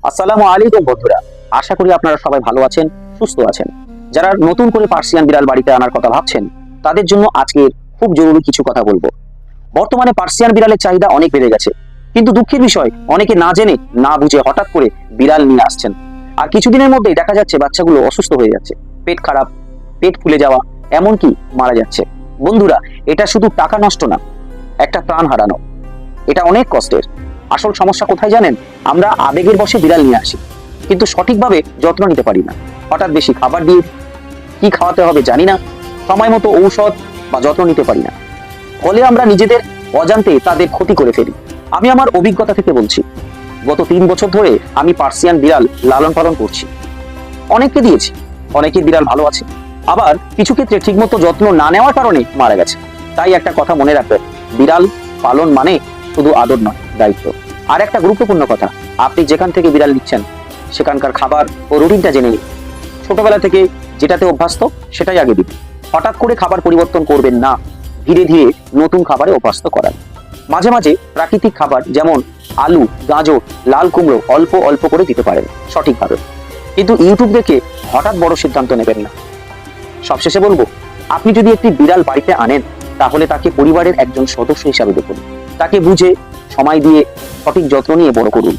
আসসালামু আলাইকুম বন্ধুরা, আশা করি আপনারা সবাই ভালো আছেন, সুস্থ আছেন। যারা নতুন করে পার্সিয়ান বিড়াল বাড়িতে আনার কথা ভাবছেন, তাদের জন্য আজকের খুব জরুরি কিছু কথা বলবো। বর্তমানে পার্সিয়ান বিড়ালের চাহিদা অনেক বেড়ে গেছে, কিন্তু দুঃখের বিষয় অনেকে না জেনে না বুঝে হঠাৎ করে বিড়াল নিয়ে আসছেন, আর কিছুদিনের মধ্যেই দেখা যাচ্ছে বাচ্চাগুলো অসুস্থ হয়ে যাচ্ছে, পেট খারাপ, পেট ফুলে যাওয়া, এমনকি মারা যাচ্ছে। বন্ধুরা, এটা শুধু টাকা নষ্ট না, একটা প্রাণ হারানো। এটা অনেক কষ্টের। আসল সমস্যা কোথায় জানেন? আমরা আবেগের বশে বিড়াল নিয়ে আসি, কিন্তু সঠিকভাবে যত্ন নিতে পারি না। হঠাৎ বেশি খাবার দিয়ে কি খাওয়াতে হবে জানি না, সময় মতো ঔষধ বা যত্ন নিতে পারি না। ফলে আমরা নিজেদের অজান্তে তাদের ক্ষতি করে ফেলি। আমি আমার অভিজ্ঞতা থেকে বলছি, গত 3 বছর ধরে আমি পার্সিয়ান বিড়াল লালন পালন করছি। অনেককে দিয়েছি, অনেকের বিড়াল ভালো আছে, আবার কিছু ক্ষেত্রে ঠিকমতো যত্ন না নেওয়ার কারণে মারা গেছে। তাই একটা কথা মনে রাখবেন, বিড়াল পালন মানে শুধু আদর নয়, দায়িত্ব। আর একটা গুরুত্বপূর্ণ কথা, আপনি যেখান থেকে বিড়াল নিচ্ছেন সেখানকার খাবার ও রুটিনটা জেনে নিন। ছোটবেলা থেকে যেটাতে অভ্যস্ত সেটাই আগে দিন। হঠাৎ করে খাবার পরিবর্তন করবেন না, ধীরে ধীরে নতুন খাবারে অভ্যস্ত করান। মাঝে মাঝে প্রাকৃতিক খাবার যেমন আলু, গাজর, লাল কুমড়ো অল্প অল্প করে দিতে পারেন সঠিকভাবে, কিন্তু ইউটিউব দেখে হঠাৎ বড় সিদ্ধান্ত নেবেন না। সবশেষে বলবো, আপনি যদি একটি বিড়াল বাড়িতে আনেন, তাহলে তাকে পরিবারের একজন সদস্য হিসাবে দেখুন। তাকে বুঝে, সময় দিয়ে, সঠিক যত্ন নিয়ে বড় করুন।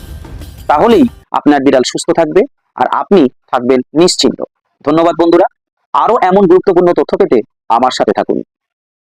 তাহলেই আপনার বিড়াল সুস্থ থাকবে, আর আপনি থাকবেন নিশ্চিন্ত। ধন্যবাদ বন্ধুরা। আরো এমন গুরুত্বপূর্ণ তথ্য পেতে আমার সাথে থাকুন।